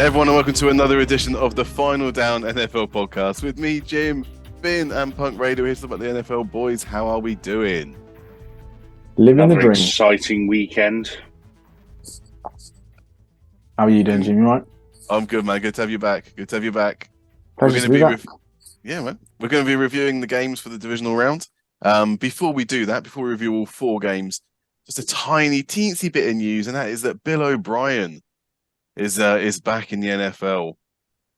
everyone, and welcome to another edition of the Final Down NFL podcast with me, Jim, Finn, and Punk Radio. Here's about the NFL boys. How are we doing? Living Another the dream. exciting weekend. How are you doing, Jimmy? Right? I'm good, man. Good to have you back. Pleasure to be back. Yeah, man. We're going to be reviewing the games for the divisional round. Before we do that, before we review all four games, just a tiny, teensy bit of news, and that is that Bill O'Brien is back in the NFL.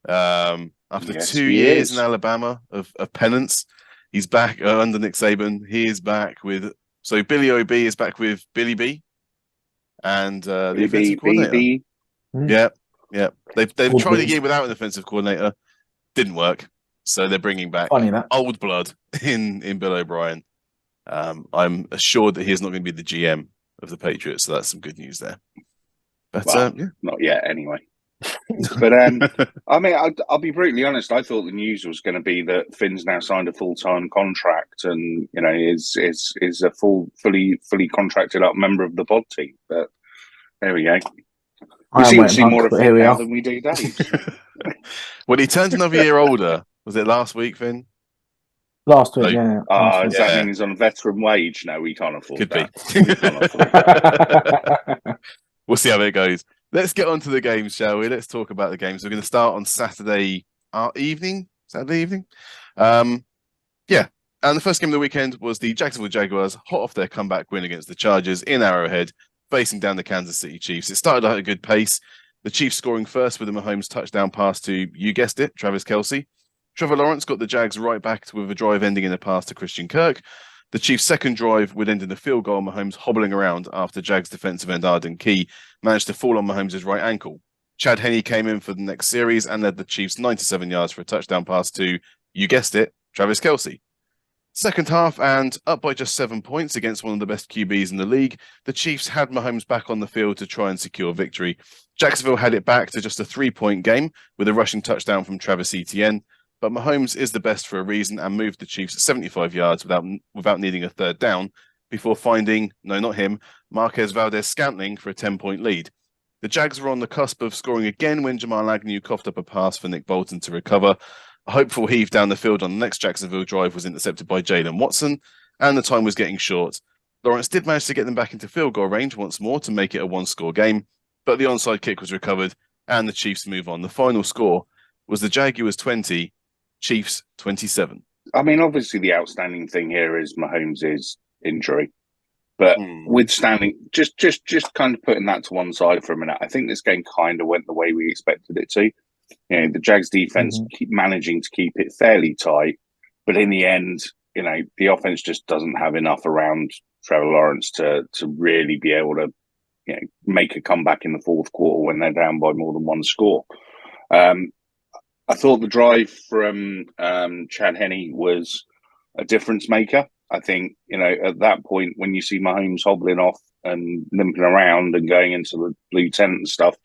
After 2 years in Alabama of penance, he's back under Nick Saban. He is back with Billy OB is back with Billy B, and the offensive coordinator. Yeah. They've tried a year without an offensive coordinator, didn't work. So they're bringing back old blood in Bill O'Brien. I'm assured that he's not going to be the GM of the Patriots, so that's some good news there. But not yet, anyway. But I mean, I'll be brutally honest. I thought the news was going to be that Finn's now signed a full-time contract, and is a fully contracted up member of the pod team. But there we go. We seem to see more of Finn now than we do Dave. Well, he turned another year older. Was it last week, Finn? Last week, yeah. Does that mean he's on a veteran wage? No, we can't afford that. Could be. We'll see how it goes. Let's get on to the games, shall we? Let's talk about the games. We're going to start on Saturday evening. And the first game of the weekend was the Jacksonville Jaguars, hot off their comeback win against the Chargers in Arrowhead, facing down the Kansas City Chiefs. It started at a good pace. The Chiefs scoring first with a Mahomes touchdown pass to, you guessed it, Travis Kelce. Trevor Lawrence got the Jags right back with a drive ending in a pass to Christian Kirk. The Chiefs' second drive would end in a field goal, Mahomes hobbling around after Jags defensive end Arden Key managed to fall on Mahomes' right ankle. Chad Henne came in for the next series and led the Chiefs 97 yards for a touchdown pass to, you guessed it, Travis Kelce. Second half, and up by just 7 points against one of the best QBs in the league, the Chiefs had Mahomes back on the field to try and secure victory. Jacksonville had it back to just a 3-point game with a rushing touchdown from Travis Etienne. But Mahomes is the best for a reason and moved the Chiefs 75 yards without needing a third down before finding, no, not him, Marquez Valdez-Scantling for a 10-point lead. The Jags were on the cusp of scoring again when Jamal Agnew coughed up a pass for Nick Bolton to recover. A hopeful heave down the field on the next Jacksonville drive was intercepted by Jalen Watson, and the time was getting short. Lawrence did manage to get them back into field goal range once more to make it a one-score game, but the onside kick was recovered, and the Chiefs move on. The final score was the Jaguars 20, Chiefs 27. I mean, obviously the outstanding thing here is Mahomes' injury. But withstanding, just kind of putting that to one side for a minute, I think this game kind of went the way we expected it to. The Jags defense keep managing to keep it fairly tight, but in the end, the offense just doesn't have enough around Trevor Lawrence to really be able to, make a comeback in the fourth quarter when they're down by more than one score. I thought the drive from Chad Henne was a difference maker. I think, at that point, when you see Mahomes hobbling off and limping around and going into the blue tent and stuff,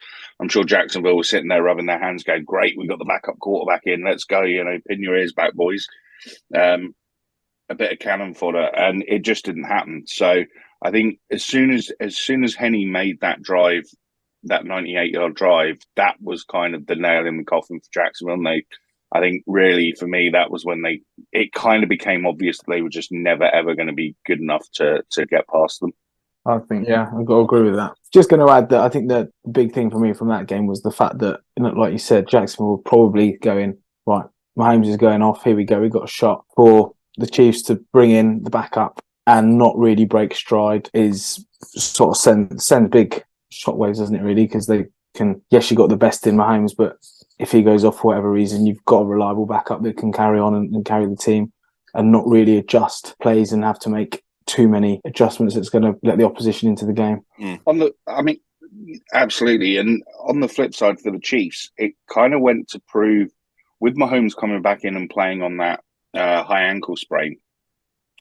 I'm sure Jacksonville was sitting there rubbing their hands going, great, we've got the backup quarterback in, let's go, pin your ears back, boys. A bit of cannon fodder, and it just didn't happen. So I think as soon as Henne made that drive, that 98-yard drive, that was kind of the nail in the coffin for Jacksonville. And I think really for me, that was when it kind of became obvious that they were just never, ever going to be good enough to get past them. I think, I've got to agree with that. Just going to add that I think the big thing for me from that game was the fact that, like you said, Jacksonville were probably going, right, Mahomes is going off, here we go, we got a shot. For the Chiefs to bring in the backup and not really break stride is sort of send big shockwaves, doesn't it, really? Because they can, yes, you got the best in Mahomes, but if he goes off for whatever reason, you've got a reliable backup that can carry on and carry the team and not really adjust plays and have to make too many adjustments that's going to let the opposition into the game. Absolutely. And on the flip side for the Chiefs, it kind of went to prove, with Mahomes coming back in and playing on that high ankle sprain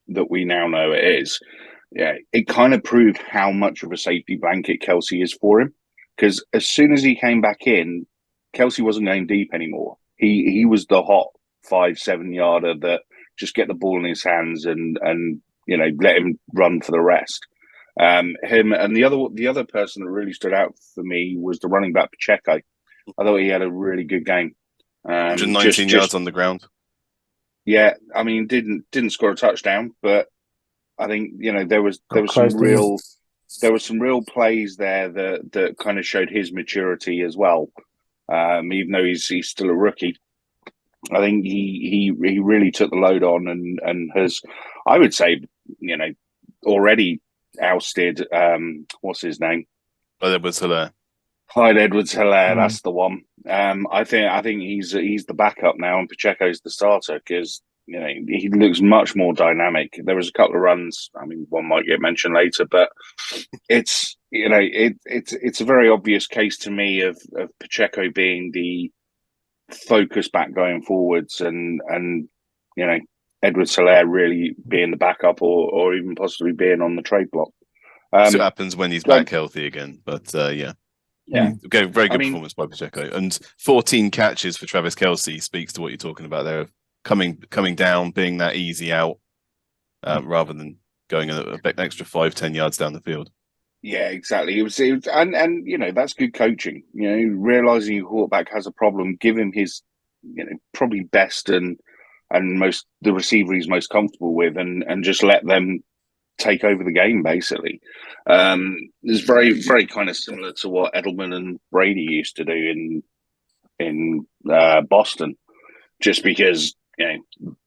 that we now know it is, it kind of proved how much of a safety blanket Kelce is for him. Because as soon as he came back in, Kelce wasn't going deep anymore. He was the hot 5-7 yarder that just get the ball in his hands and let him run for the rest. Him and the other person that really stood out for me was the running back Pacheco. I thought he had a really good game. 119 yards on the ground. Yeah, I mean, didn't score a touchdown, but I think there was some real plays there that kind of showed his maturity as well. Even though he's still a rookie, I think he really took the load on and has, I would say, already ousted what's his name? Clyde Edwards-Helaire. Clyde Edwards-Helaire, that's the one. I think he's the backup now, and Pacheco's the starter because he looks much more dynamic. There was a couple of runs. I mean, one might get mentioned later, but it's it's a very obvious case to me of Pacheco being the focus back going forwards, and Edwards-Helaire really being the backup, or even possibly being on the trade block. So it happens when he's back healthy again, but yeah. Okay, very good performance by Pacheco, and 14 catches for Travis Kelce speaks to what you're talking about there, of coming down, being that easy out, rather than going an extra 5-10 yards down the field. Yeah, exactly. It was and that's good coaching. Realizing your quarterback has a problem, give him his probably best and the receiver he's most comfortable with, and just let them take over the game. Basically, it's very very kind of similar to what Edelman and Brady used to do in Boston, just because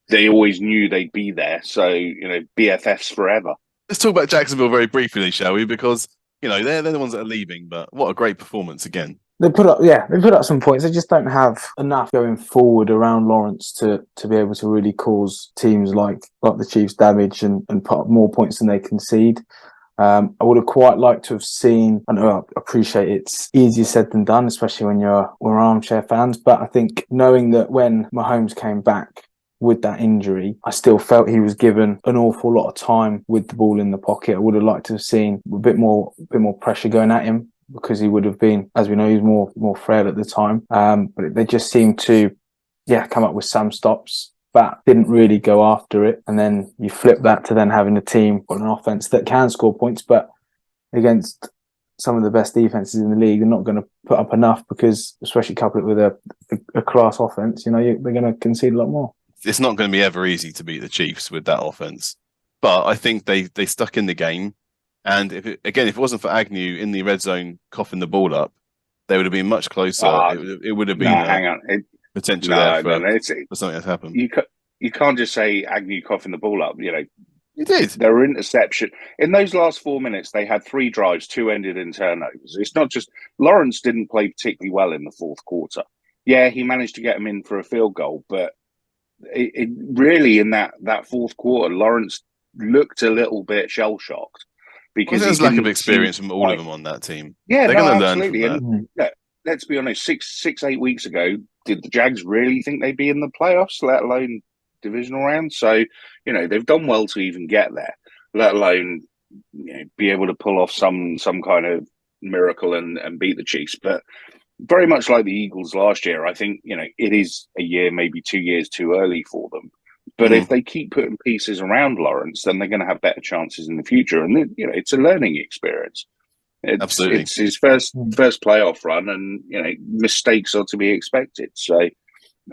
they always knew they'd be there. So BFFs forever. Let's talk about Jacksonville very briefly, shall we? Because they're the ones that are leaving, but what a great performance again. They put up some points. They just don't have enough going forward around Lawrence to be able to really cause teams like the Chiefs damage and put up more points than they concede. I would have quite liked to have seen. I know, I appreciate it's easier said than done, especially when we're armchair fans. But I think knowing that when Mahomes came back with that injury, I still felt he was given an awful lot of time with the ball in the pocket. I would have liked to have seen a bit more pressure going at him, because he would have been, as we know, he was more frail at the time. But they just seemed to, come up with some stops, but didn't really go after it. And then you flip that to then having a team on an offense that can score points, but against some of the best defenses in the league, they're not going to put up enough, because especially couple it with a class offense, they're going to concede a lot more. It's not going to be ever easy to beat the Chiefs with that offense, but I think they stuck in the game. And if it wasn't for Agnew in the red zone coughing the ball up, they would have been much closer. It would have been potential there for something that's happened. You can't just say Agnew coughing the ball up. He did. There were interception in those last 4 minutes. They had 3 drives, 2 ended in turnovers. It's not just Lawrence didn't play particularly well in the fourth quarter. Yeah, he managed to get him in for a field goal, but it really in that fourth quarter, Lawrence looked a little bit shell shocked. Because there's lack of experience from all of them on that team. Yeah, they're going to learn from that. And let's be honest, 8 weeks ago, did the Jags really think they'd be in the playoffs, let alone divisional round? So, they've done well to even get there, let alone be able to pull off some kind of miracle and beat the Chiefs. But very much like the Eagles last year, I think, it is a year, maybe 2 years too early for them. But if they keep putting pieces around Lawrence, then they're going to have better chances in the future. And it's a learning experience. Absolutely, it's his first playoff run, and mistakes are to be expected. So,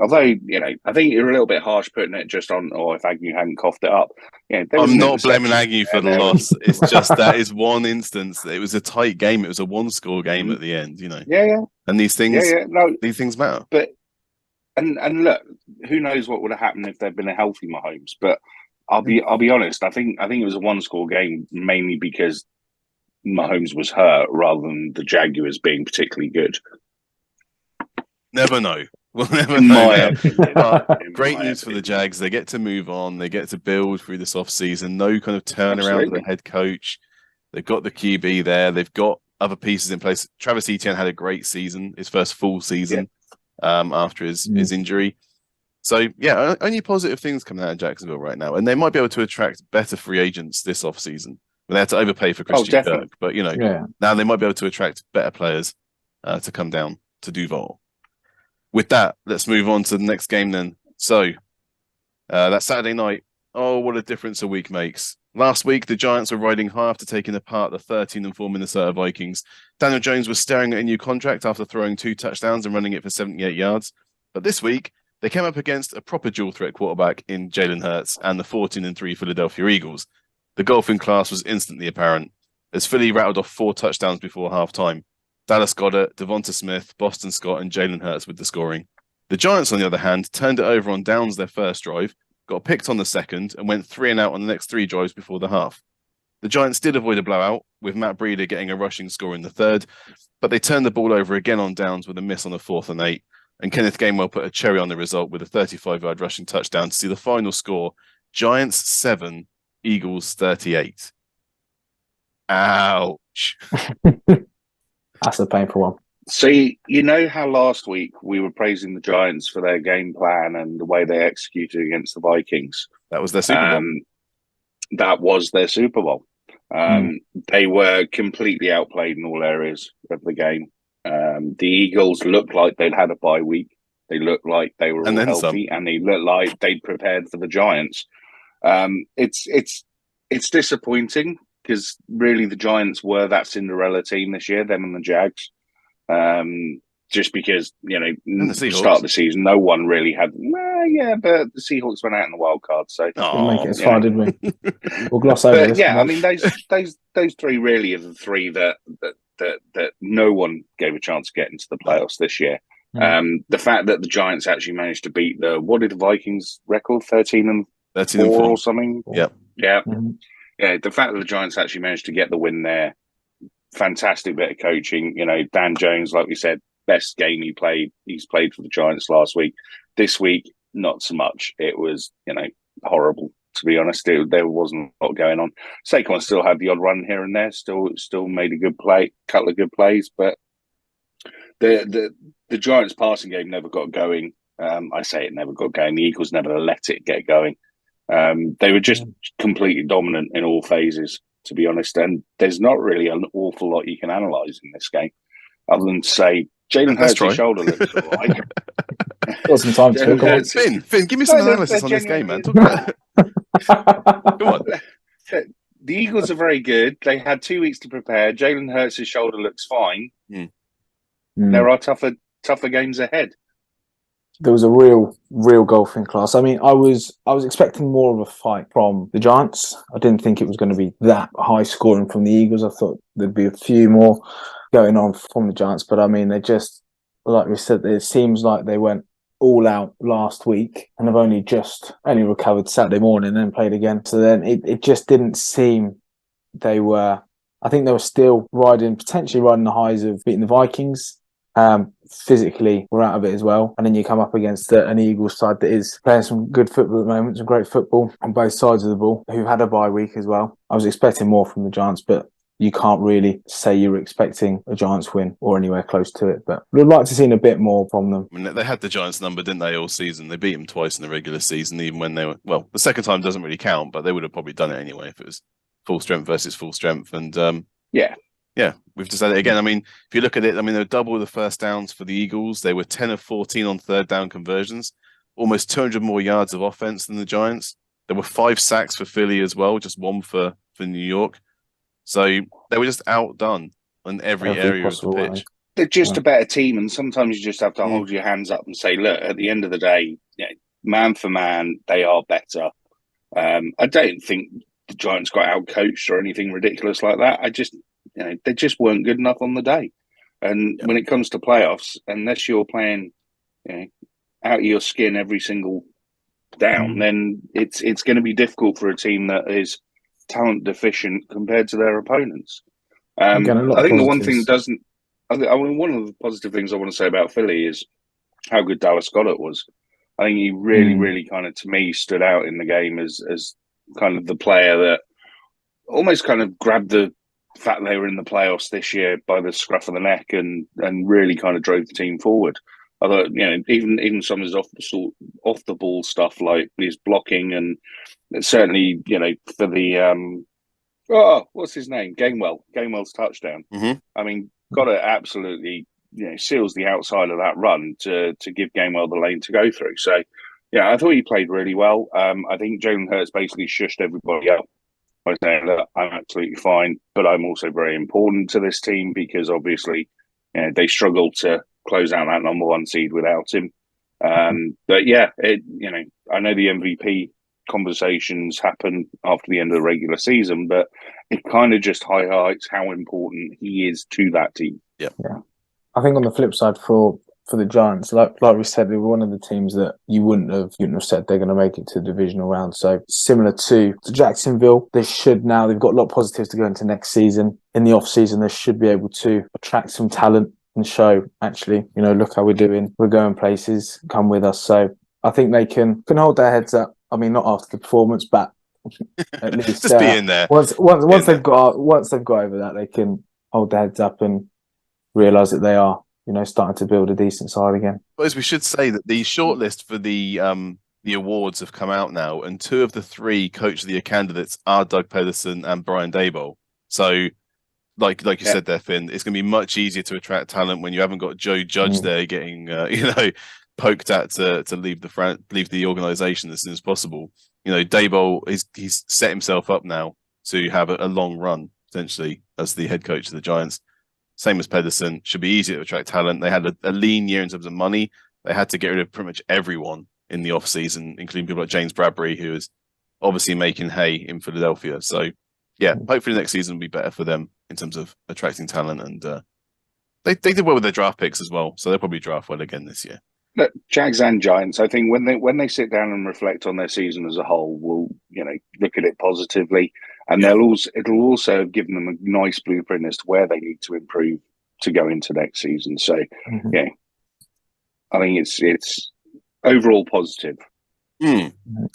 although I think you're a little bit harsh putting it just on, if Agnew hadn't coughed it up. I'm not blaming Agnew for the loss. It's just that is one instance. It was a tight game. It was a 1-score game at the end. Yeah. And these things, these things matter. But and look, who knows what would have happened if there'd been a healthy Mahomes? But I'll be honest. I think it was a 1-score game mainly because Mahomes was hurt rather than the Jaguars being particularly good. Never know. We'll never know. Great news for the Jags. They get to move on. They get to build through this off-season. No kind of turnaround for the head coach. They've got the QB there. They've got other pieces in place. Travis Etienne had a great season, his first full season after his injury. So, only positive things coming out of Jacksonville right now. And they might be able to attract better free agents this off-season. They had to overpay for Christian Kirk. But, now they might be able to attract better players to come down to Duval. With that, let's move on to the next game then. So, that Saturday night, what a difference a week makes. Last week, the Giants were riding high after taking apart the 13-4 Minnesota Vikings. Daniel Jones was staring at a new contract after throwing 2 touchdowns and running it for 78 yards. But this week, they came up against a proper dual-threat quarterback in Jalen Hurts and the 14-3 Philadelphia Eagles. The golfing class was instantly apparent, as Philly rattled off 4 touchdowns before halftime. Dallas Goedert, Devonta Smith, Boston Scott, and Jalen Hurts with the scoring. The Giants, on the other hand, turned it over on downs their first drive, got picked on the second, and went 3 and out on the next 3 drives before the half. The Giants did avoid a blowout, with Matt Breida getting a rushing score in the third, but they turned the ball over again on downs with a miss on the 4th and 8, and Kenneth Gainwell put a cherry on the result with a 35-yard rushing touchdown to see the final score, Giants 7, Eagles 38. Ouch. That's a painful one. See, you know how last week we were praising the Giants for their game plan and the way they executed against the Vikings? That was their Super Bowl. That was their Super Bowl. They were completely outplayed in all areas of the game. The Eagles looked like they'd had a bye week. They looked like they were all healthy, and they looked like they'd prepared for the Giants. It's disappointing because really the Giants were that Cinderella team this year, them and the Jags. Just because, the start of the season, no one really had. But the Seahawks went out in the wild card, so didn't make it as far, did we? We'll gloss over this. Yeah, I mean, those 3 really are the 3 that no one gave a chance to get into the playoffs this year. The fact that the Giants actually managed to beat what did the Vikings record 13-4 or something? Yep. Yeah. Yeah. The fact that the Giants actually managed to get the win there. Fantastic bit of coaching. Dan Jones, like we said, best game he's played for the Giants last week. This week, not so much. It was, horrible, to be honest. There wasn't a lot going on. Saquon still had the odd run here and there, still made a good play, couple of good plays, but the Giants passing game never got going. I say it never got going. The Eagles never let it get going. They were just completely dominant in all phases, to be honest. And there's not really an awful lot you can analyse in this game, other than to say Jalen Hurts' shoulder looks all right. Got some time to go. Finn, give me some analysis on this game, man. Talk about it. Come on. The Eagles are very good. They had 2 weeks to prepare. Jalen Hurts' shoulder looks fine. There are tougher games ahead. There was a real golfing class. I mean, I was expecting more of a fight from the Giants. I didn't think it was going to be that high scoring from the Eagles. I thought there'd be a few more going on from the Giants, but I mean, they just, like we said, it seems like they went all out last week and have only recovered Saturday morning and then played again. So then it just didn't seem I think they were still potentially riding the highs of beating the Vikings. Physically, we're out of it as well. And then you come up against an Eagles side that is playing some good football at the moment, some great football on both sides of the ball, who've had a bye week as well. I was expecting more from the Giants, but you can't really say you were expecting a Giants win or anywhere close to it. But we'd like to see a bit more from them. I mean, they had the Giants number, didn't they, all season? They beat them twice in the regular season, even when they were... Well, the second time doesn't really count, but they would have probably done it anyway if it was full strength versus full strength. And yeah, we've decided again. I mean, if you look at it, I mean, they were double the first downs for the Eagles. They were 10 of 14 on third down conversions, almost 200 more yards of offense than the Giants. There were 5 sacks for Philly as well, just 1 for New York. So they were just outdone on every area of the pitch. They're just a better team, and sometimes you just have to hold your hands up and say, look, at the end of the day, man for man, they are better. I don't think the Giants got out-coached or anything ridiculous like that. They just weren't good enough on the day. And when it comes to playoffs, unless you're playing out of your skin every single down, then it's going to be difficult for a team that is talent deficient compared to their opponents. I think the one thing one of the positive things I want to say about Philly is how good Dallas Goedert was. I think he really, really kind of, to me, stood out in the game as kind of the player that almost kind of grabbed the fact they were in the playoffs this year by the scruff of the neck and really kind of drove the team forward. I thought, even some of his off the ball stuff, like his blocking, and certainly, for the what's his name? Gainwell's touchdown. I mean, got it absolutely, seals the outside of that run to give Gainwell the lane to go through. So, yeah, I thought he played really well. I think Jalen Hurts basically shushed everybody up by saying that I'm absolutely fine, but I'm also very important to this team because obviously they struggle to close out that number one seed without him. But yeah, I know the MVP conversations happen after the end of the regular season, but it kind of just highlights how important he is to that team. Yeah. I think on the flip side for the Giants, like we said, they were one of the teams that you wouldn't have said they're going to make it to the divisional round. So similar to Jacksonville, they've got a lot of positives to go into next season. In the off season, they should be able to attract some talent and show, actually, look how we're doing. We're going places. Come with us. So I think they can hold their heads up. I mean, not after the performance, but at least just be in there. Once they've got over that, they can hold their heads up and realise that they are, starting to build a decent side again. I suppose we should say that the shortlist for the awards have come out now, and 2 of the 3 Coach of the Year candidates are Doug Pederson and Brian Daboll. So, like you said there, Finn, it's going to be much easier to attract talent when you haven't got Joe Judge there getting poked at to leave the organization as soon as possible. Daboll he's set himself up now to have a long run potentially as the head coach of the Giants. Same as Pederson, should be easier to attract talent. They had a lean year in terms of money. They had to get rid of pretty much everyone in the off season, including people like James Bradbury, who is obviously making hay in Philadelphia. So yeah, hopefully next season will be better for them in terms of attracting talent, and they did well with their draft picks as well, so they'll probably draft well again this year. Look, Jags and Giants, I think when they sit down and reflect on their season as a whole, will look at it positively, and it'll also give them a nice blueprint as to where they need to improve to go into next season. So yeah, I think it's overall positive.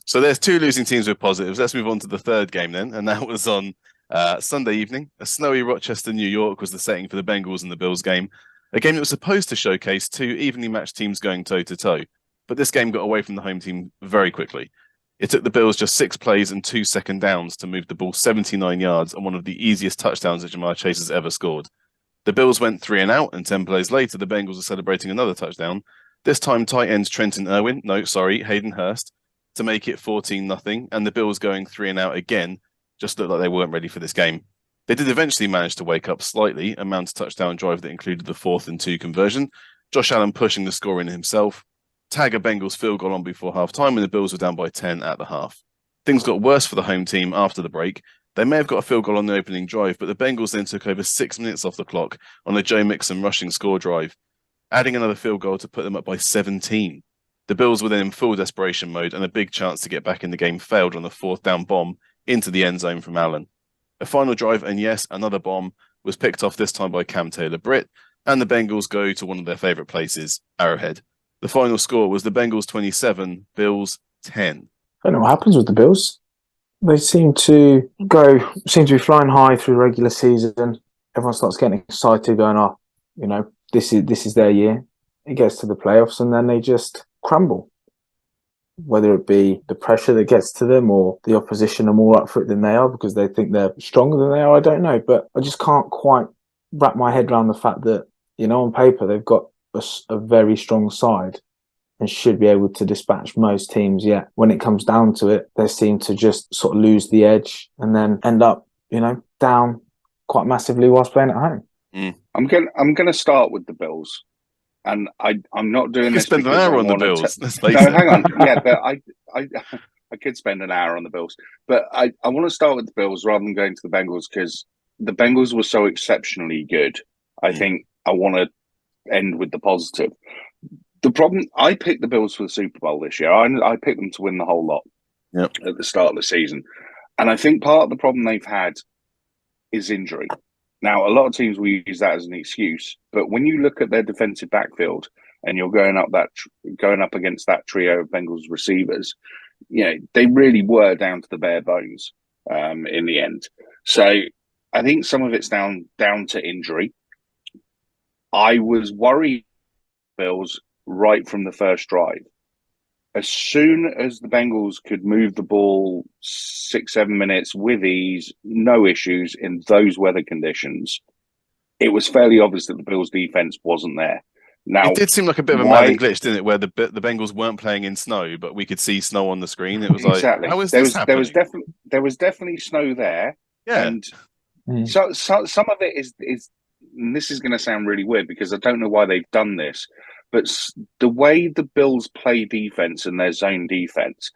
So there's 2 losing teams with positives. Let's move on to the third game then, and that was on Sunday evening. A snowy Rochester, New York was the setting for the Bengals and the Bills game. A game that was supposed to showcase 2 evenly matched teams going toe-to-toe, but this game got away from the home team very quickly. It took the Bills just 6 plays and 2 second downs to move the ball 79 yards on one of the easiest touchdowns that Jamar Chase has ever scored. The Bills went 3 and out, and 10 plays later, the Bengals are celebrating another touchdown. This time, tight ends Hayden Hurst, to make it 14-0, and the Bills going 3 and out again just looked like they weren't ready for this game. They did eventually manage to wake up slightly and mount a touchdown drive that included the 4th and 2 conversion. Josh Allen pushing the score in himself. Tag a Bengals field goal on before half-time, and the Bills were down by 10 at the half. Things got worse for the home team after the break. They may have got a field goal on the opening drive, but the Bengals then took over 6 minutes off the clock on a Joe Mixon rushing score drive, adding another field goal to put them up by 17. The Bills were then in full desperation mode, and a big chance to get back in the game failed on a 4th down bomb into the end zone from Allen. A final drive, and yes, another bomb, was picked off this time by Cam Taylor-Britt, and the Bengals go to one of their favourite places, Arrowhead. The final score was the Bengals 27, Bills 10. I don't know what happens with the Bills. They seem to be flying high through the regular season. Everyone starts getting excited, going, this is their year. It gets to the playoffs, and then they just crumble. Whether it be the pressure that gets to them or the opposition are more up for it than they are because they think they're stronger than they are, I don't know. But I just can't quite wrap my head around the fact that, on paper, they've got a very strong side and should be able to dispatch most teams. Yet when it comes down to it, they seem to just sort of lose the edge and then end up, down quite massively whilst playing at home. I'm gonna start with the Bills. And I'm not doing this. Spend an hour on the Bills. No, hang on. Yeah, but I could spend an hour on the Bills, but I want to start with the Bills rather than going to the Bengals because the Bengals were so exceptionally good. I think I want to end with the positive. The problem, I picked the Bills for the Super Bowl this year. I picked them to win the whole lot at the start of the season, and I think part of the problem they've had is injury. Now, a lot of teams will use that as an excuse, but when you look at their defensive backfield and you're going up against that trio of Bengals receivers, they really were down to the bare bones in the end. So I think some of it's down to injury. I was worried Bills right from the first drive. As soon as the Bengals could move the ball 6-7 minutes with ease, no issues in those weather conditions, it was fairly obvious that the Bills' defense wasn't there. Now, it did seem like a bit of a why Madden glitch, didn't it? Where the Bengals weren't playing in snow, but we could see snow on the screen. It was like, exactly? how is There this was happening? there was definitely snow there, Yeah, and so some of it is. And this is going to sound really weird because I don't know why they've done this, but the way the Bills play defense and their zone defense,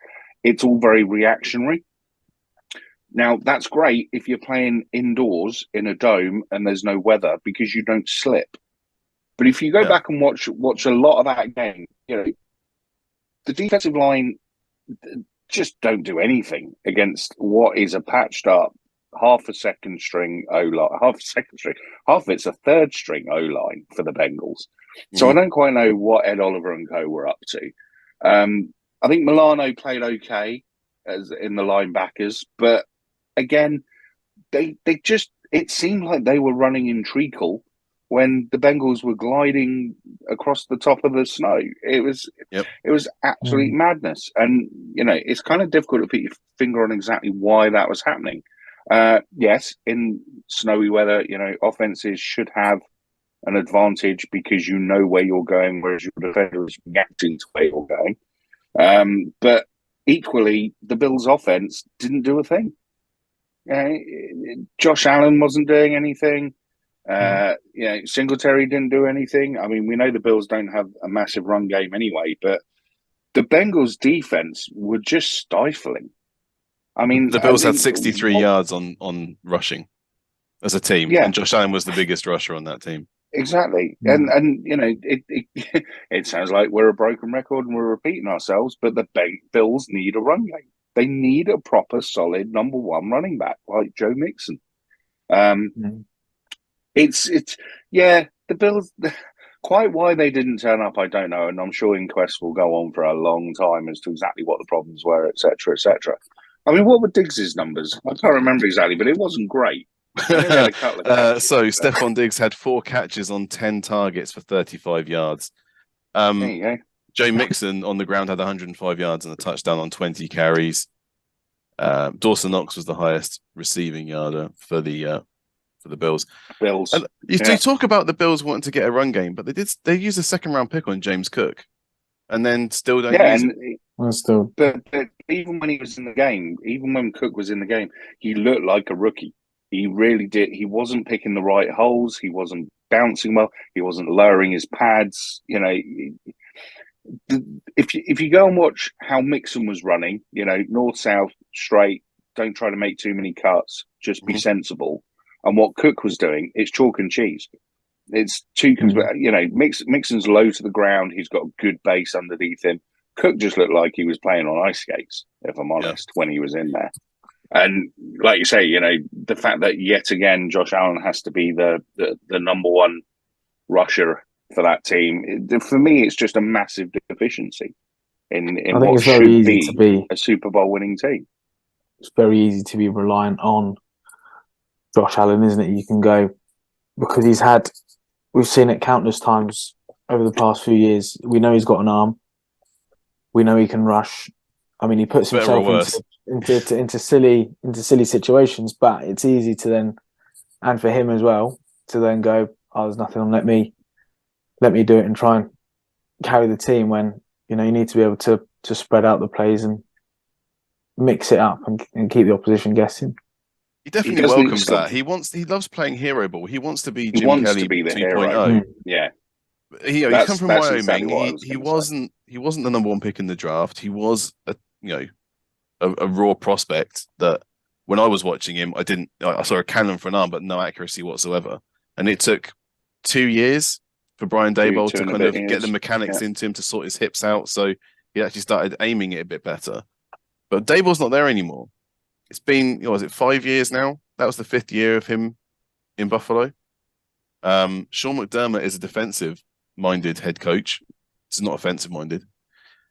it's all very reactionary. Now, that's great if you're playing indoors in a dome and there's no weather because you don't slip. But if you go back and watch a lot of that game, you know, the defensive line just don't do anything against what is a patched up half a second string O line, half of it's a third string O line for the Bengals. So I don't quite know what Ed Oliver and co were up to. I think Milano played okay as in the linebackers, but again, they just it seemed like they were running in treacle when the Bengals were gliding across the top of the snow. It was absolute madness, and you know it's kind of difficult to put your finger on exactly why that was happening. Yes, in snowy weather, you know, offenses should have an advantage because you know where you're going, whereas your defender is reacting to where you're going. But equally, the Bills' offense didn't do a thing. Josh Allen wasn't doing anything. You know, Singletary didn't do anything. I mean, we know the Bills don't have a massive run game anyway, but the Bengals' defense were just stifling. I mean, the Bills had 63 yards on rushing as a team, and Josh Allen was the biggest rusher on that team. Exactly, and you know, it sounds like we're a broken record and we're repeating ourselves, but the Bills need a run game. They need a proper, solid number one running back like Joe Mixon. It's the Bills. Quite why they didn't turn up, I don't know, and I'm sure inquests will go on for a long time as to exactly what the problems were, etc., etc. I mean, what were Diggs's numbers? I can't remember exactly, but it wasn't great. So Stephon Diggs had 4 catches on 10 targets for 35 yards. There you go. Joe Mixon on the ground had 105 yards and a touchdown on 20 carries. Dawson Knox was the highest receiving yarder for the Bills. And you talk about the Bills wanting to get a run game, but they used a second round pick on James Cook, and then still don't use it. But even when he was in the game, even when Cook was in the game, he looked like a rookie. He really did. He wasn't picking the right holes. He wasn't bouncing well. He wasn't lowering his pads. You know, if you go and watch how Mixon was running, you know, north south straight. Don't try to make too many cuts. Just be sensible. And what Cook was doing, it's chalk and cheese. It's two. You know, Mixon's low to the ground. He's got a good base underneath him. Cook just looked like he was playing on ice skates, if I'm honest, when he was in there. And like you say, you know, the fact that yet again Josh Allen has to be the number one rusher for that team, for me, it's just a massive deficiency in what should be a Super Bowl winning team. It's very easy to be reliant on Josh Allen, isn't it? You can go because we've seen it countless times over the past few years. We know he's got an arm. We know he can rush. I mean, he puts himself into silly situations, but it's easy to then, and for him as well, to then go, "Oh, there's nothing on. Let me do it and try and carry the team." When you know you need to be able to spread out the plays and mix it up and keep the opposition guessing. He definitely welcomes that. He loves playing hero ball. He wants to be Jim Kelly 2.0. Yeah. He come from Wyoming. Exactly he wasn't the number one pick in the draft. He was a raw prospect that when I was watching him, I saw a cannon for an arm, but no accuracy whatsoever. And it took 2 years for Brian Daboll to kind of get the mechanics into him to sort his hips out. So he actually started aiming it a bit better. But Daboll's not there anymore. It's been, 5 years now? That was the 5th year of him in Buffalo. Sean McDermott is a defensive-minded head coach. It's not offensive-minded.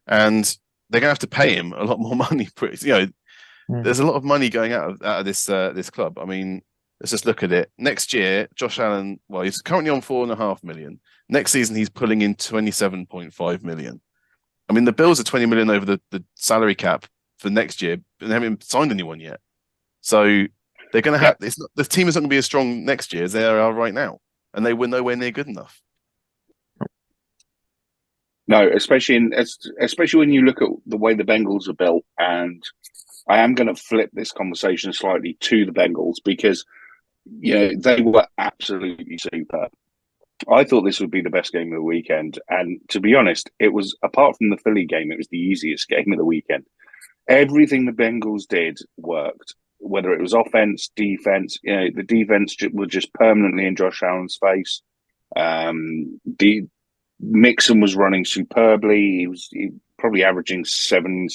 And they're going to have to pay him a lot more money. There's a lot of money going out of this club. I mean, let's just look at it. Next year, Josh Allen, he's currently on $4.5 million. Next season, he's pulling in $27.5 million. I mean, the Bills are $20 million over the salary cap for next year, but they haven't signed anyone yet. So they're going to have the team is not going to be as strong next year as they are right now, and they were nowhere near good enough. No, especially when you look at the way the Bengals are built, and I am going to flip this conversation slightly to the Bengals because they were absolutely superb. I thought this would be the best game of the weekend, and to be honest, it was, apart from the Philly game, it was the easiest game of the weekend. Everything the Bengals did worked, whether it was offense, defense. The defense was just permanently in Josh Allen's face. The Mixon was running superbly. He was probably averaging 7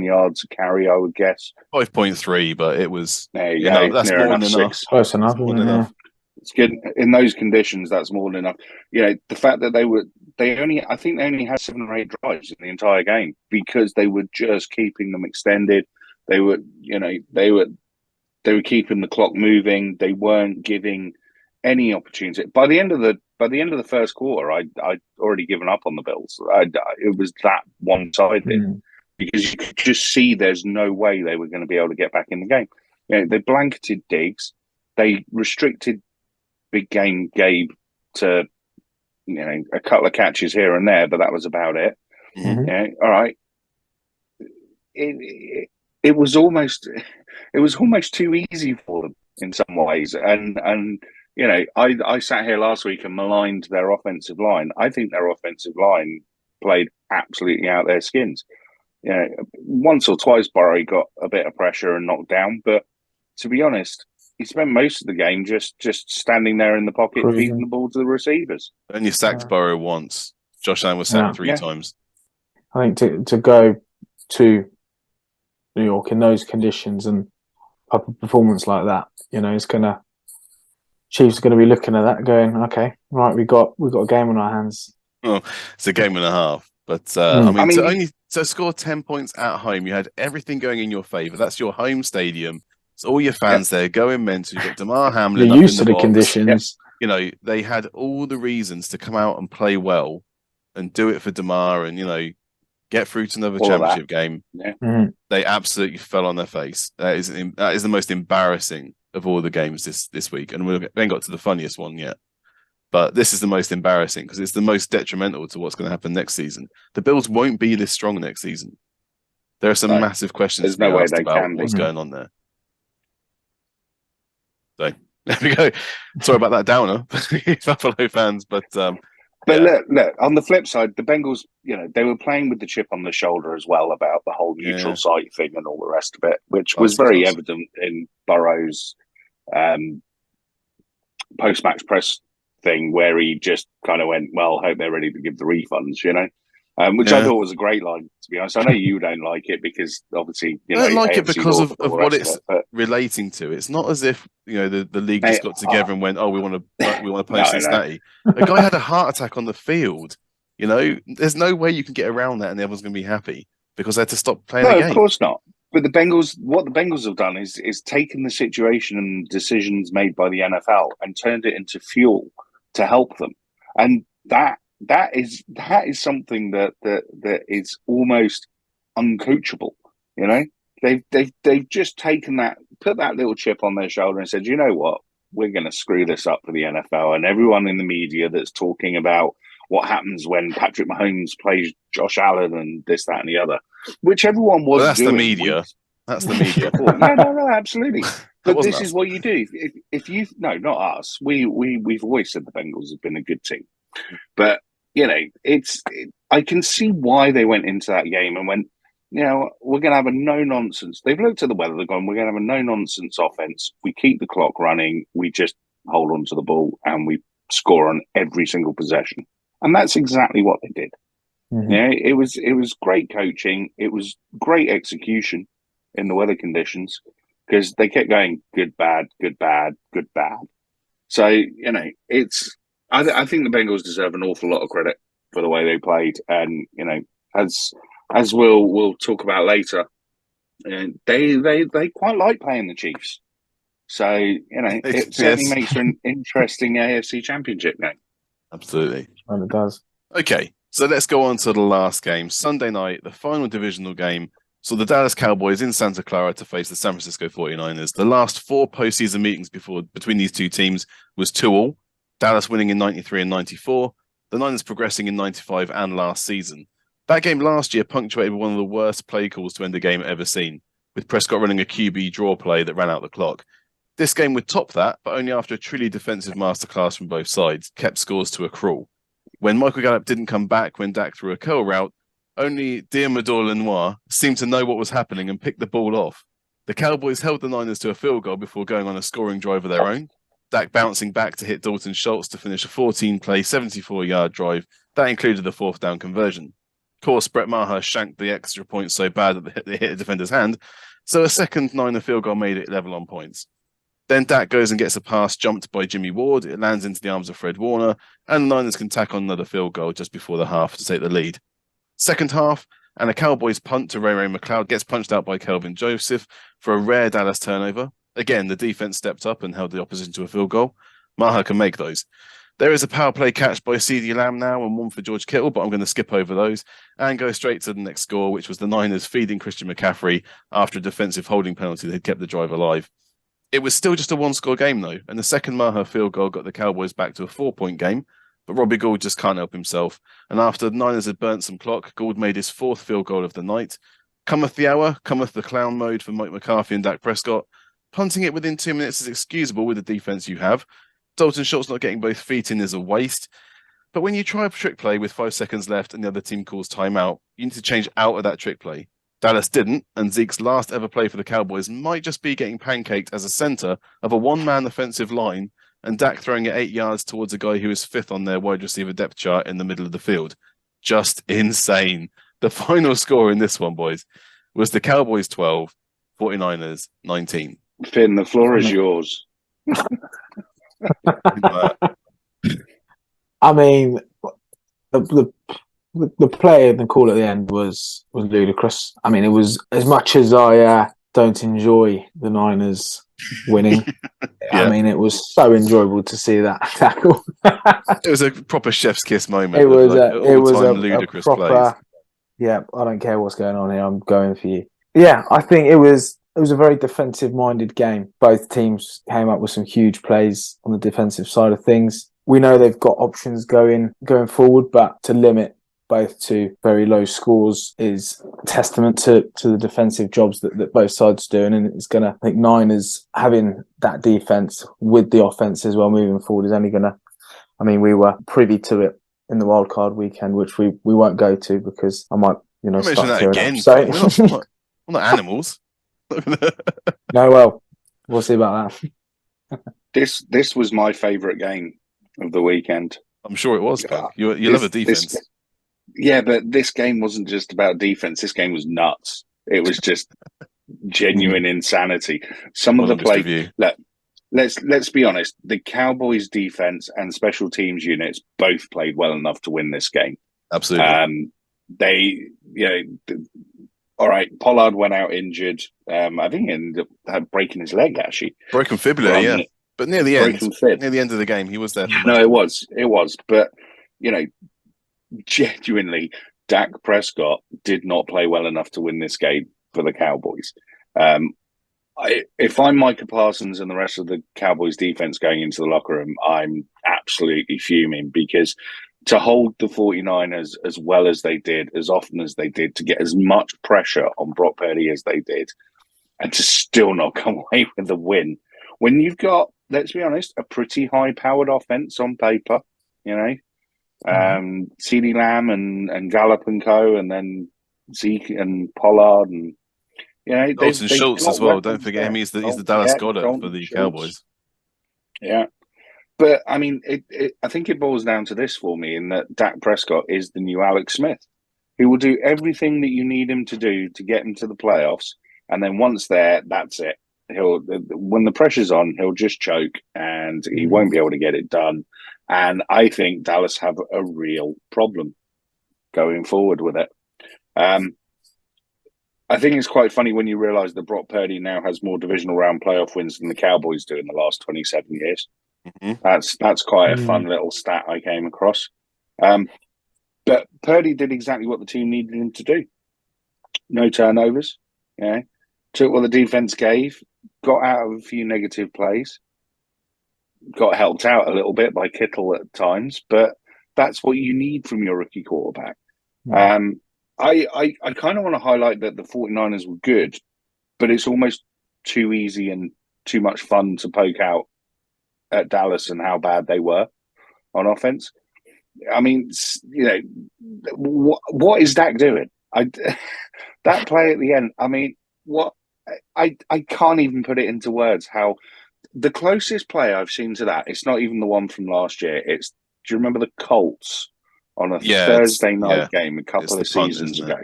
yards a carry, I would guess. 5.3, but it was that's more than enough. Close enough. More than enough. It's good in those conditions. That's more than enough. The fact that I think they only had 7 or 8 drives in the entire game because they were just keeping them extended. They were keeping the clock moving. They weren't giving any opportunity. By the end of the first quarter, I'd already given up on the Bills. It was that one-sided because you could just see there's no way they were going to be able to get back in the game. They blanketed Diggs. They restricted Big Game Gabe to a couple of catches here and there, but that was about it. Mm-hmm. All right. It was almost too easy for them in some ways, and I sat here last week and maligned their offensive line. I think their offensive line played absolutely out their skins. Once or twice Burrow got a bit of pressure and knocked down, but to be honest, he spent most of the game just standing there in the pocket, feeding the ball to the receivers. Only sacked Burrow once. Josh Allen was sacked 3 times. I think to go to New York in those conditions and up a performance like that, Chiefs are going to be looking at that, going, "Okay, right, we got a game on our hands." Oh, it's a game and a half, but to score 10 points at home, you had everything going in your favor. That's your home stadium. It's all your fans there going mental. You've got DeMar Hamlin. You're used to the conditions. They had all the reasons to come out and play well and do it for DeMar and, get through to another championship game. Yeah. Mm-hmm. They absolutely fell on their face. That is the most embarrassing of all the games this week. And we haven't got to the funniest one yet. But this is the most embarrassing because it's the most detrimental to what's going to happen next season. The Bills won't be this strong next season. There are some massive questions to be asked about what's going on there. So there we go. Sorry about that downer, Buffalo fans, but look, on the flip side, the Bengals, they were playing with the chip on the shoulder as well about the whole neutral site thing and all the rest of it, which was very evident in Burrow's post-match press thing, where he just kind of went, "Well, hope they're ready to give the refunds," which I thought was a great line, to be honest. I know you don't like it because obviously, I don't like it because of what it's relating to. It's not as if the league just got together and went, "Oh, we want to post this statty." A guy had a heart attack on the field. There's no way you can get around that, and everyone's going to be happy because they had to stop playing the game. No, of course not. But what the Bengals have done is taken the situation and decisions made by the NFL and turned it into fuel to help them, and that is something that is almost uncoachable. They've just taken that, put that little chip on their shoulder and said, "You know what? We're going to screw this up for the NFL." And everyone in the media that's talking about what happens when Patrick Mahomes plays Josh Allen and this, that, and the other, which everyone was that's doing. The media. That's the media. No, absolutely. But this is what you do. If you not us. We've always said the Bengals have been a good team, but I can see why they went into that game and went, we're going to have a no-nonsense. They've looked at the weather, they've gone, we're going to have a no-nonsense offense. We keep the clock running. We just hold on to the ball and we score on every single possession. And that's exactly what they did. Mm-hmm. It was great coaching. It was great execution in the weather conditions because they kept going good, bad, good, bad, good, bad. So, I think the Bengals deserve an awful lot of credit for the way they played, and as we'll talk about later, they quite like playing the Chiefs. So it certainly makes for an interesting AFC Championship game. Absolutely, and it does. Okay, so let's go on to the last game, Sunday night, the final divisional game. So the Dallas Cowboys in Santa Clara to face the San Francisco 49ers. The last 4 postseason meetings between these two teams was 2-2. Dallas winning in 93 and 94, the Niners progressing in 95 and last season. That game last year punctuated one of the worst play calls to end a game ever seen, with Prescott running a QB draw play that ran out the clock. This game would top that, but only after a truly defensive masterclass from both sides kept scores to a crawl. When Michael Gallup didn't come back when Dak threw a curl route, only Diamador Lenoir seemed to know what was happening and picked the ball off. The Cowboys held the Niners to a field goal before going on a scoring drive of their own. Dak bouncing back to hit Dalton Schultz to finish a 14-play, 74-yard drive. That included the fourth down conversion. Of course, Brett Maher shanked the extra point so bad that it hit a defender's hand, so a second Niner field goal made it level on points. Then Dak goes and gets a pass jumped by Jimmy Ward. It lands into the arms of Fred Warner, and the Niners can tack on another field goal just before the half to take the lead. Second half, and a Cowboys punt to Ray McLeod gets punched out by Kelvin Joseph for a rare Dallas turnover. Again, the defense stepped up and held the opposition to a field goal. Maher can make those. There is a power play catch by CeeDee Lamb now and one for George Kittle, but I'm going to skip over those and go straight to the next score, which was the Niners feeding Christian McCaffrey after a defensive holding penalty that had kept the drive alive. It was still just a one-score game, though, and the second Maher field goal got the Cowboys back to a 4-point game, but Robbie Gould just can't help himself, and after the Niners had burnt some clock, Gould made his fourth field goal of the night. Cometh the hour, cometh the clown mode for Mike McCarthy and Dak Prescott. Punting it within 2 minutes is excusable with the defense you have. Dalton Schultz not getting both feet in is a waste. But when you try a trick play with 5 seconds left and the other team calls timeout, you need to change out of that trick play. Dallas didn't, and Zeke's last ever play for the Cowboys might just be getting pancaked as a center of a one-man offensive line and Dak throwing it 8 yards towards a guy who is fifth on their wide receiver depth chart in the middle of the field. Just insane. The final score in this one, boys, was the Cowboys 12, 49ers 19. Finn, the floor is yours. I mean, the play and the call at the end was ludicrous. I mean, it was, as much as I don't enjoy the Niners winning, Yeah. I mean, it was so enjoyable to see that tackle. It was a proper chef's kiss moment. It was a ludicrous proper plays. Yeah, I don't care what's going on here. I'm going for you. Yeah, I think it was a very defensive-minded game. Both teams came up with some huge plays on the defensive side of things. We know they've got options going forward, but to limit both to very low scores is testament to the defensive jobs that both sides are doing. And it's going to, I think, Niners having that defense with the offense as well moving forward is only going to, I mean, we were privy to it in the wildcard weekend, which we won't go to because I might, start tearing again. up. So We're not animals. No, well, we'll see about that. This was my favourite game of the weekend. I'm sure it was, Pug. You love a defense. Yeah, but this game wasn't just about defense. This game was nuts. It was just genuine insanity. Some of the play. Let's be honest. The Cowboys' defense and special teams units both played well enough to win this game. Absolutely. All right, Pollard went out injured. I think he ended up breaking his leg, actually. Broken fibula, yeah. But near the end of the game, he was there. No, it was. But, genuinely, Dak Prescott did not play well enough to win this game for the Cowboys. If I'm Micah Parsons and the rest of the Cowboys defense going into the locker room, I'm absolutely fuming because to hold the 49ers as well as they did, as often as they did, to get as much pressure on Brock Purdy as they did, and to still not come away with the win. When you've got, let's be honest, a pretty high-powered offense on paper, CeeDee Lamb and Gallup and co, and then Zeke and Pollard and Dalton Schultz as well. Don't forget him. He's the Dallas Goddard for the Cowboys. Yeah. But, I mean, I think it boils down to this for me, in that Dak Prescott is the new Alex Smith. He will do everything that you need him to do to get him to the playoffs. And then once there, that's it. When the pressure's on, he'll just choke and he won't be able to get it done. And I think Dallas have a real problem going forward with it. I think it's quite funny when you realise that Brock Purdy now has more divisional round playoff wins than the Cowboys do in the last 27 years. Mm-hmm. That's quite a fun little stat I came across. But Purdy did exactly what the team needed him to do. No turnovers. Took what the defense gave, got out of a few negative plays, got helped out a little bit by Kittle at times, but that's what you need from your rookie quarterback. Mm. I kind of want to highlight that the 49ers were good, but it's almost too easy and too much fun to poke out at Dallas and how bad they were on offense. I mean, what is Dak doing? That play at the end. I mean, what? I can't even put it into words. How the closest play I've seen to that. It's not even the one from last year. It's. Do you remember the Colts on a Thursday night game a couple of seasons ago?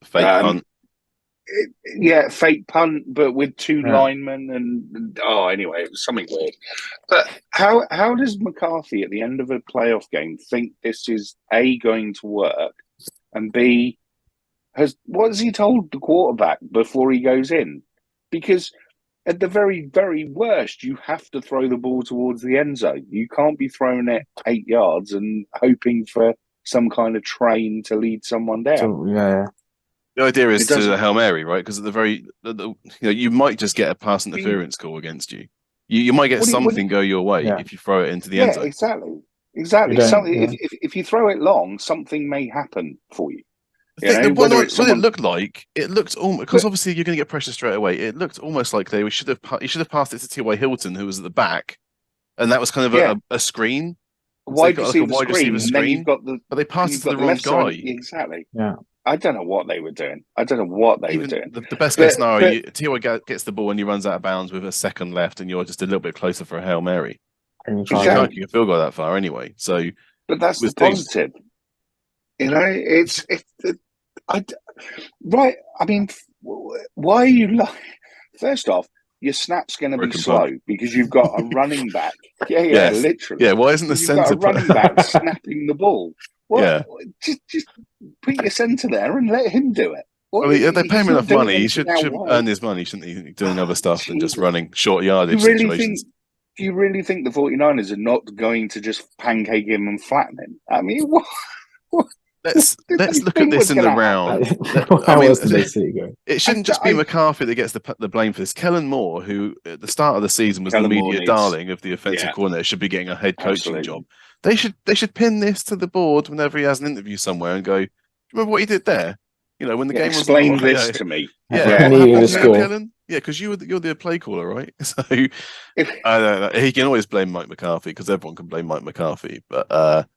Fake punt. Fake punt, but with two linemen and anyway, it was something weird. But how does McCarthy at the end of a playoff game think this is A, going to work, and B, what has he told the quarterback before he goes in? Because at the very, very worst, you have to throw the ball towards the end zone. You can't be throwing it 8 yards and hoping for some kind of train to lead someone down. So, the idea is to the Hail Mary, right? Because at the very, you might just get a pass interference call against you. You might get something go your way if you throw it into the end zone. Exactly. If you throw it long, something may happen for you. What it looked like, it looked almost, because obviously you're going to get pressure straight away. It looked almost like he should have passed it to T.Y. Hilton, who was at the back, and that was kind of a screen. Wide receiver screen. But they passed it to the wrong guy. Exactly. Yeah. I don't know what they were doing. The best case scenario, T.Y. gets the ball and he runs out of bounds with a second left, and you're just a little bit closer for a Hail Mary. And you can't kick a field goal that far anyway. So, but that's the positive. Right. I mean, why are you first off, your snap's going to be slow because you've got a running back. Literally. Yeah, why isn't the centre running back snapping the ball? Well, just put your centre there and let him do it. They pay him enough money. He should earn his money, shouldn't he? Doing other stuff than just running short yardage situations. Do you really think the 49ers are not going to just pancake him and flatten him? I mean, what? Let's look at this in the round. It shouldn't just be McCarthy that gets the blame for this. Kellen Moore, who at the start of the season was the media darling of the offensive coordinator, should be getting a head coaching job. They should pin this to the board whenever he has an interview somewhere and go, remember what he did there? When the game was explain this to me. Kellen? Yeah, because you're the play caller, right? So I don't know. He can always blame Mike McCarthy because everyone can blame Mike McCarthy, but.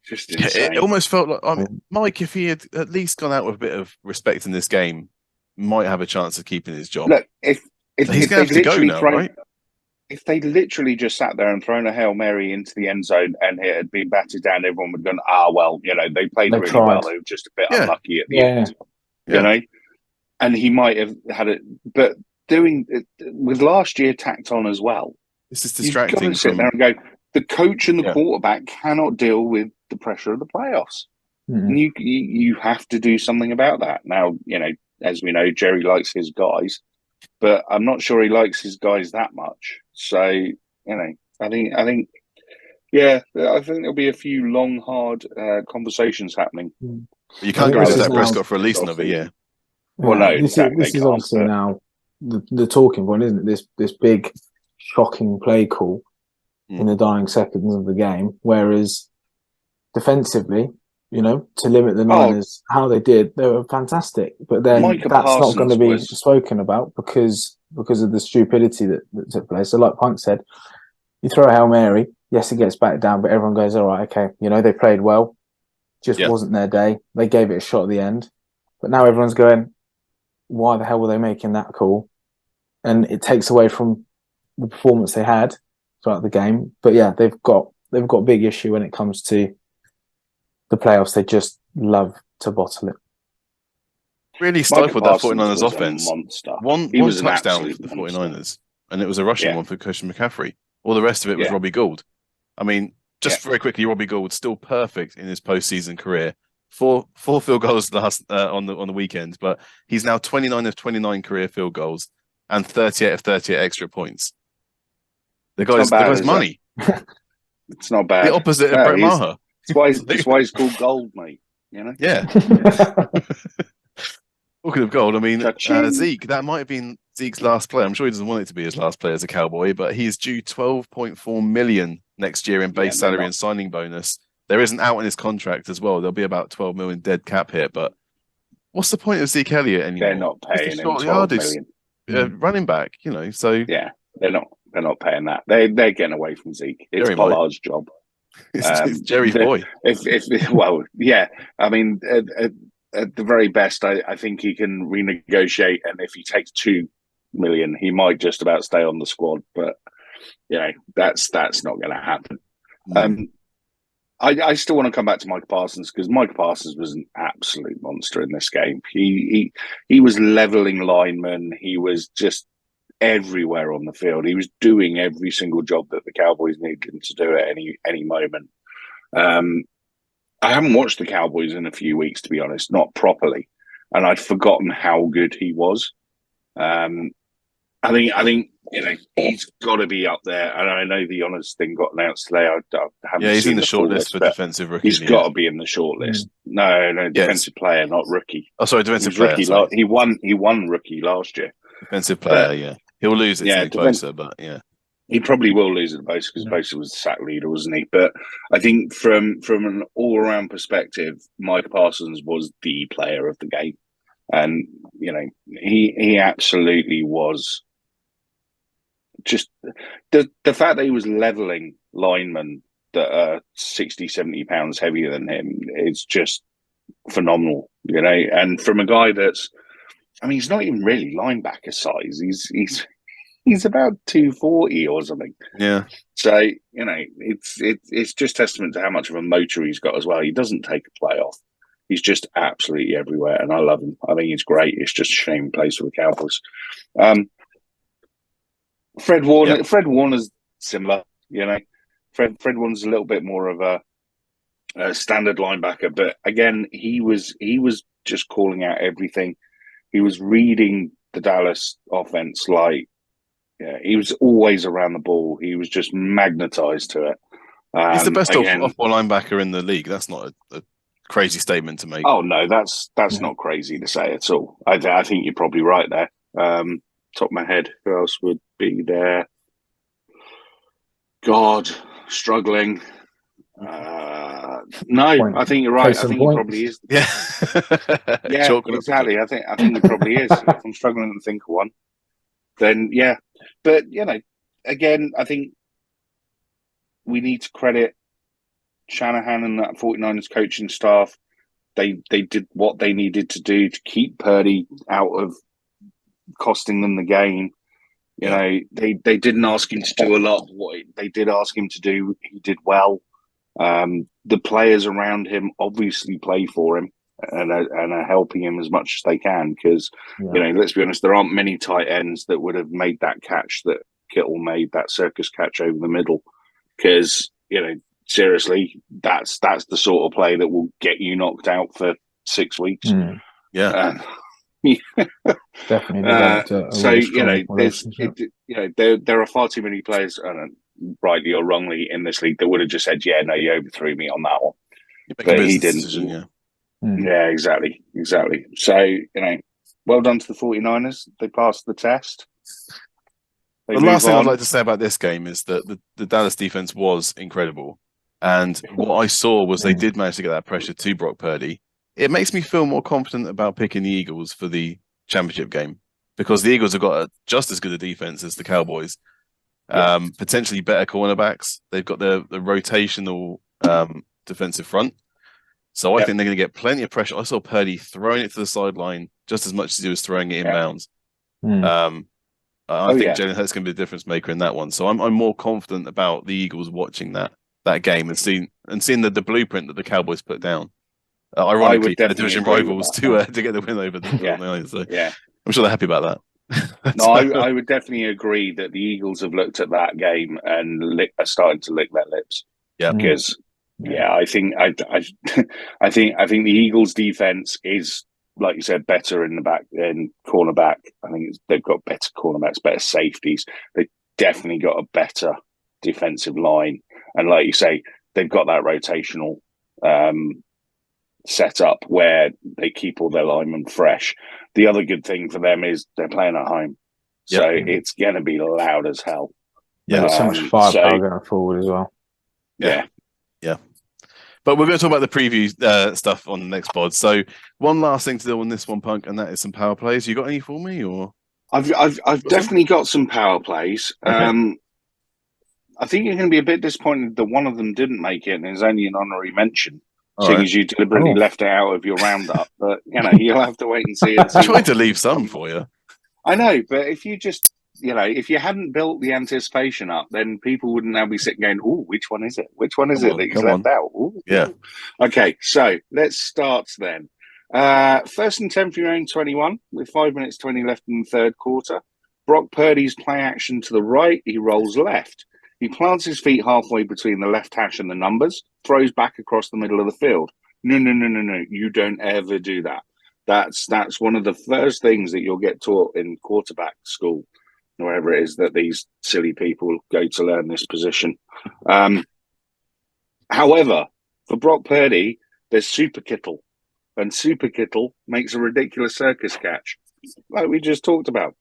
Just insane. It almost felt like Mike, if he had at least gone out with a bit of respect in this game, might have a chance of keeping his job. Look, if he's going to have to go now, right? If they literally just sat there and thrown a Hail Mary into the end zone and it had been batted down, everyone would have gone, they played really well. They were just a bit unlucky at the end. You know? And he might have had it, but doing it with last year tacked on as well. This is distracting. You've got to sit there and go, the coach and the quarterback cannot deal with the pressure of the playoffs. Mm-hmm. And you have to do something about that. Now, as we know, Jerry likes his guys, but I'm not sure he likes his guys that much. So, I think there'll be a few long, hard conversations happening. You can't get rid of Dak Prescott for at least another year. Well, no, this is obviously now the talking point, isn't it? This big, shocking play call in the dying seconds of the game, whereas defensively, to limit the Niners, how they did, they were fantastic. But then that's not going to be spoken about because of the stupidity that took place. So, like Punk said, you throw a Hail Mary, yes, it gets back down, but everyone goes, all right, okay, they played well, just wasn't their day. They gave it a shot at the end, but now everyone's going, why the hell were they making that call? And it takes away from the performance they had throughout the game. But yeah, they've got a big issue when it comes to the playoffs. They just love to bottle it. Really stifled that 49ers offense. One touchdown for the 49ers, and it was a rushing one for Christian McCaffrey. All the rest of it was Robbie Gould. I mean, just very quickly, Robbie Gould still perfect in his postseason career. Four field goals last on the weekend, but he's now 29 of 29 career field goals and 38 of 38 extra points. The guy's money. It's not bad. The opposite of Brett Maher. That's why he's called gold, mate. Yeah. Talking of gold, I mean, Zeke, that might have been Zeke's last play. I'm sure he doesn't want it to be his last play as a Cowboy, but he is due $12.4 million next year in base salary and signing bonus. there isn't out in his contract as well. There'll be about 12 million dead cap hit, but what's the point of Zeke Elliott anymore? They're not paying him 12 yardage, million. Running back, so yeah, they're not paying that. They're getting away from Zeke. It's Pollard's job. It's Jerry's boy. Well, yeah. I mean, at the very best, I think he can renegotiate, and if he takes 2 million, he might just about stay on the squad. But that's not going to happen. I still want to come back to Micah Parsons, because Micah Parsons was an absolute monster in this game. He was leveling linemen. He was just everywhere on the field. He was doing every single job that the Cowboys needed him to do at any moment. I haven't watched the Cowboys in a few weeks, to be honest, not properly, and I'd forgotten how good he was. I think he's got to be up there, and I know the honors thing got announced today. I haven't he's seen in the short list for defensive rookie. He's got to be in the short list. No, defensive player, not rookie. Oh, sorry, defensive player. Rookie. He won rookie last year. Defensive player, he'll lose it to Bosa, but he probably will lose it to Bosa, because Bosa was the sack leader, wasn't he? But I think from an all around perspective, Mike Parsons was the player of the game, and he absolutely was. Just the fact that he was leveling linemen that are 60, 70 pounds heavier than him is just phenomenal, and from a guy that's, he's not even really linebacker size. He's about 240 or something. Yeah. So, it's just testament to how much of a motor he's got as well. He doesn't take a play off. He's just absolutely everywhere, and I love him. I think he's great. It's just a shame he plays for the Cowboys. Fred Warner's similar, Fred Warner's a little bit more of a standard linebacker, but again, he was just calling out everything. He was reading the Dallas offense he was always around the ball. He was just magnetized to it. He's the best off-ball linebacker in the league. That's not a crazy statement to make. Oh no, that's not crazy to say at all. I think you're probably right there. Top of my head, who else would be there? God, struggling. No, I think you're right. I think he probably is. Yeah, yeah, exactly. I think he probably is. If I'm struggling to think of one, then yeah. But again, I think we need to credit Shanahan and that 49ers coaching staff. They did what they needed to do to keep Purdy out of costing them the game. They didn't ask him to do a lot. What they did ask him to do, he did well. The players around him obviously play for him and are helping him as much as they can, because let's be honest, there aren't many tight ends that would have made that catch that Kittle made, that circus catch over the middle, because seriously, that's the sort of play that will get you knocked out for 6 weeks. Definitely. There are far too many players, rightly or wrongly, in this league that would have just said, "Yeah, no, you overthrew me on that one," but he didn't. Decision, Yeah, exactly. So well done to the 49ers. They passed the test. The last thing I'd like to say about this game is that the Dallas defense was incredible, and what I saw was they did manage to get that pressure to Brock Purdy. It makes me feel more confident about picking the Eagles for the championship game, because the Eagles have got just as good a defense as the Cowboys. Potentially better cornerbacks. They've got the rotational defensive front. So I think they're going to get plenty of pressure. I saw Purdy throwing it to the sideline just as much as he was throwing it inbounds. I think Jalen Hurts is going to be the difference maker in that one. So I'm more confident about the Eagles watching that game and seeing the blueprint that the Cowboys put down. Ironically, the division rivals to get the win over the 49ers. So I'm sure they're happy about that. No, I would definitely agree that the Eagles have looked at that game and are starting to lick their lips. Yeah, because I think the Eagles' defense is, like you said, better in the back and cornerback. I think they've got better cornerbacks, better safeties. They've definitely got a better defensive line, and like you say, they've got that rotational set up where they keep all their linemen fresh. The other good thing for them is they're playing at home, so it's going to be loud as hell. Yeah, so much firepower going forward as well. Yeah. But we're going to talk about the preview stuff on the next pod. So one last thing to do on this one, Punk, and that is some power plays. You got any for me, or? I've definitely got some power plays. Okay. I think you're going to be a bit disappointed that one of them didn't make it, and there's only an honorary mention, All seeing right. as you deliberately left it out of your roundup. But you'll have to wait and see. I tried to leave some for you. I know, but if you just, if you hadn't built the anticipation up, then people wouldn't now be sitting going, "Oh, which one is it? Which one is it that he's left out?" Ooh. Yeah. Okay, so let's start then. First and 10 for your own 21, with 5 minutes 20 left in the third quarter. Brock Purdy's play action to the right. He rolls left. He plants his feet halfway between the left hash and the numbers, throws back across the middle of the field. No. You don't ever do that. That's one of the first things that you'll get taught in quarterback school, wherever it is that these silly people go to learn this position. However, for Brock Purdy, there's Super Kittle, and Super Kittle makes a ridiculous circus catch, like we just talked about.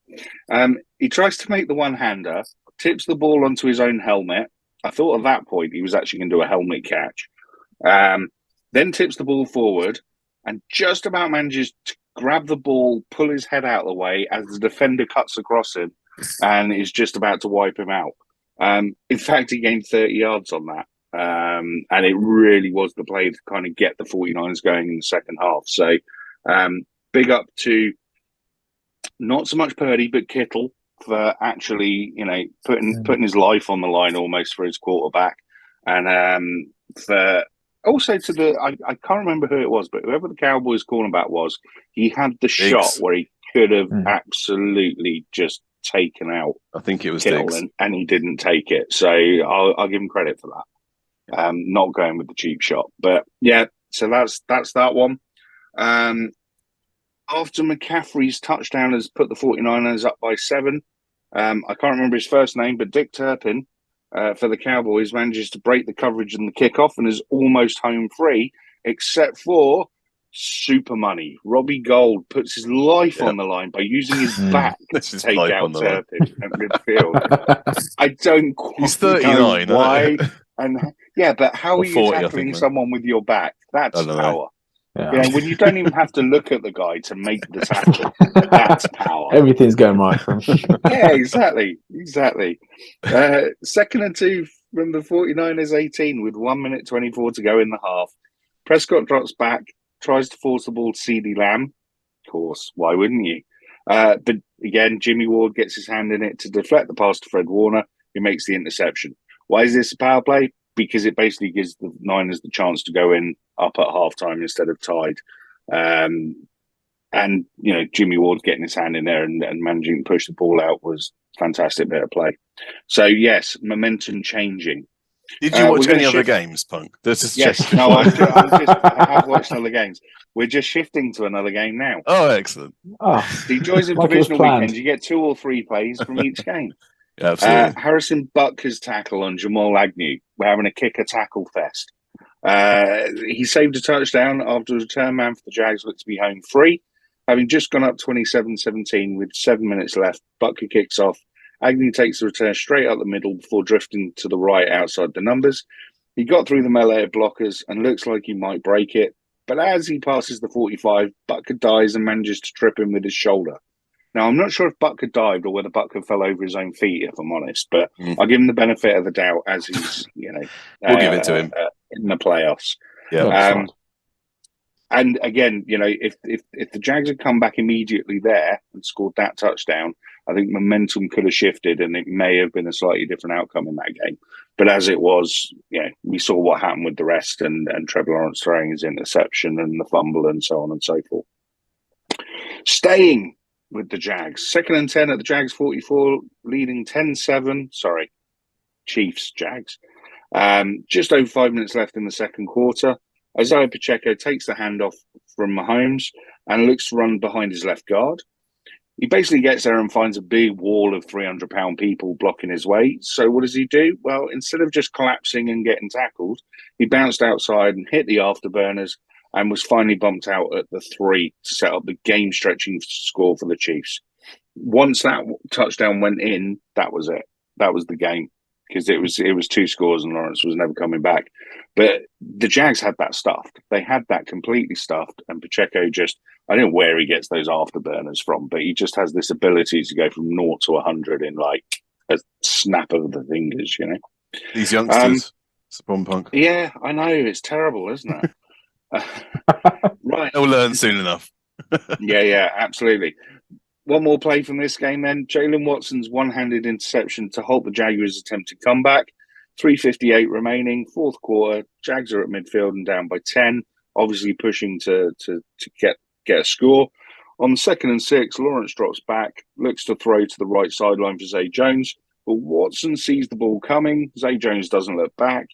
He tries to make the one-hander, tips the ball onto his own helmet. I thought at that point he was actually going to do a helmet catch. Then tips the ball forward and just about manages to grab the ball, pull his head out of the way as the defender cuts across him and is just about to wipe him out. In fact, he gained 30 yards on that. And it really was the play to kind of get the 49ers going in the second half. So big up to not so much Purdy, but Kittle for actually, putting his life on the line almost for his quarterback. And for also to I can't remember who it was, but whoever the Cowboys cornerback was, he had the shot where he could have absolutely just taken out. I think it was Kittle, Diggs. and he didn't take it. So I'll give him credit for that. Not going with the cheap shot, but yeah. So that's that one. After McCaffrey's touchdown has put the 49ers up by 7. I can't remember his first name, but Dick Turpin for the Cowboys manages to break the coverage in the kickoff and is almost home free, except for super money. Robbie Gould puts his life on the line by using his back to take out Turpin at midfield. I don't quite He's 39, know why. And but how are you 40, tackling someone with your back? That's power. Yeah. When you don't even have to look at the guy to make the tackle, that's power. Everything's going right for him. Yeah, exactly. Second and 2 from the 49ers 18 with 1 minute 24 to go in the half. Prescott drops back, tries to force the ball to CeeDee Lamb. Of course, why wouldn't you? But again, Jimmy Ward gets his hand in it to deflect the pass to Fred Warner, who makes the interception. Why is this a power play? Because it basically gives the Niners the chance to go in up at halftime instead of tied. And, Jimmy Ward getting his hand in there and managing to push the ball out was a fantastic bit of play. So, yes, momentum changing. Did you watch any other games, Punk? Yes, no, I have watched other games. We're just shifting to another game now. Oh, excellent. The joys of divisional weekends, you get 2 or 3 plays from each game. Yeah, absolutely. Harrison Butker's tackle on Jamal Agnew. We're having a kicker tackle fest. He saved a touchdown after a return man for the Jags looked to be home free. Having just gone up 27-17 with 7 minutes left, Butker kicks off. Agnew takes the return straight up the middle before drifting to the right outside the numbers. He got through the melee of blockers and looks like he might break it. But as he passes the 45, Butker dies and manages to trip him with his shoulder. Now, I'm not sure if Butker dived or whether Butker fell over his own feet, if I'm honest, but I'll give him the benefit of the doubt as he's, we'll give it to him in the playoffs. Yeah. And again, if the Jags had come back immediately there and scored that touchdown, I think momentum could have shifted and it may have been a slightly different outcome in that game. But as it was, we saw what happened with the rest and Trevor Lawrence throwing his interception and the fumble and so on and so forth. Staying with the Jags. 2nd and 10 at the Jags 44, leading 10-7. Sorry, Chiefs, Jags. Just over 5 minutes left in the second quarter. Isaiah Pacheco takes the handoff from Mahomes and looks to run behind his left guard. He basically gets there and finds a big wall of 300-pound people blocking his way. So what does he do? Well, instead of just collapsing and getting tackled, he bounced outside and hit the afterburners and was finally bumped out at the 3 to set up the game-stretching score for the Chiefs. Once that touchdown went in, that was it. That was the game, because it was 2 scores and Lawrence was never coming back. But the Jags had that stuffed. They had that completely stuffed. And Pacheco just, I don't know where he gets those afterburners from, but he just has this ability to go from 0 to 100 in like a snap of the fingers, you know? These youngsters, it's a bomb punk. Yeah, I know. It's terrible, isn't it? Right. They'll learn soon enough. Yeah, absolutely. One more play from this game then. Jalen Watson's one-handed interception to halt the Jaguars' attempted comeback. 3:58 remaining, fourth quarter. Jags are at midfield and down by 10, obviously pushing to get a score. On 2nd and 6, Lawrence drops back, looks to throw to the right sideline for Zay Jones, but Watson sees the ball coming. Zay Jones doesn't look back,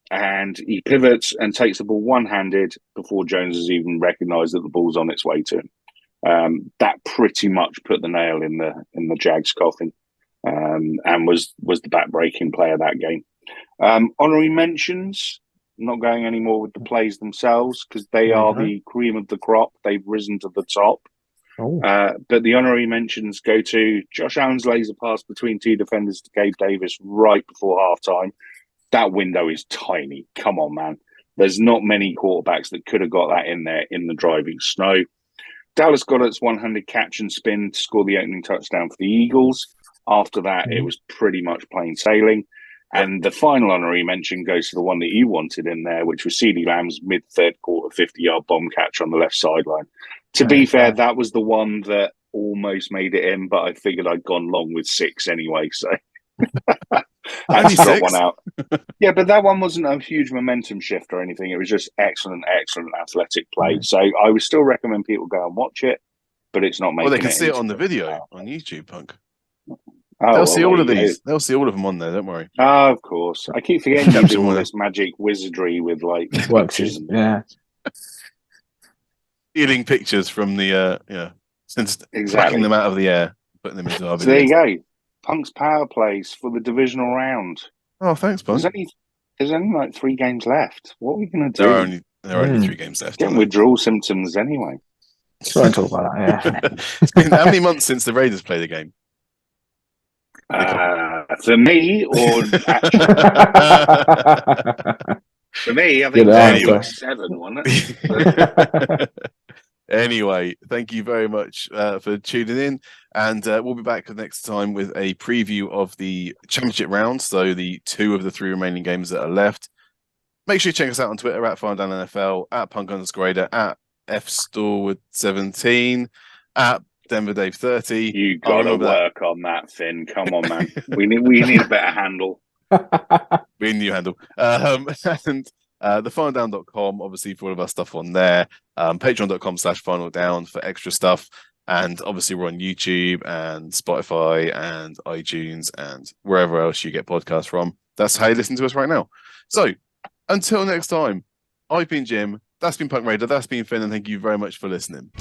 and he pivots and takes the ball one-handed before Jones has even recognised that the ball's on its way to him. That pretty much put the nail in the Jags' coffin, and was the back-breaking play of that game. Honorary mentions. I'm not going anymore with the plays themselves because they are the cream of the crop. They've risen to the top. But the honorary mentions go to Josh Allen's laser pass between two defenders to Gabe Davis right before halftime. That window is tiny. Come on, man. There's not many quarterbacks that could have got that in there in the driving snow. Dallas Goedert's one-handed catch and spin to score the opening touchdown for the Eagles. After that, it was pretty much plain sailing. And the final honorary mention goes to the one that you wanted in there, which was CeeDee Lamb's mid-third quarter 50-yard bomb catch on the left sideline. To be fair, that was the one that almost made it in, but I figured I'd gone long with 6 anyway, so I had to drop one out. Yeah, but that one wasn't a huge momentum shift or anything. It was just excellent athletic play. So I would still recommend people go and watch it, but it's not making it. Well, they can see it on the video on YouTube, Punk. Oh, They'll see all of these. They'll see all of them on there. Don't worry. Oh, of course. I keep forgetting you do all this magic wizardry with like pictures. Yeah. Stealing pictures from the since plucking them out of the air, putting them into our videos. So there you go. Punk's power plays for the divisional round. Oh, thanks, Punk. There's only like 3 games left. What are we going to do? There are only 3 games left. Getting withdrawal symptoms anyway. Try and talk about that. Yeah. It's been how many months since the Raiders played the game? For me, or for me, I think it was 7, wasn't it? Anyway, thank you very much for tuning in, and we'll be back next time with a preview of the championship round, so the 2 of the 3 remaining games that are left. Make sure you check us out on Twitter at FarmDownNFL, at Punk_Raider, at FStorwood17, at DenverDave30. You gotta work on that, Finn. Come on, man. we need a better handle. We need a new handle. And thefarmdown.com, obviously, for all of our stuff on there. Patreon.com/FinalDown for extra stuff. And obviously, we're on YouTube and Spotify and iTunes and wherever else you get podcasts from. That's how you listen to us right now. So, until next time, I've been Jim. That's been Punk Raider. That's been Finn. And thank you very much for listening.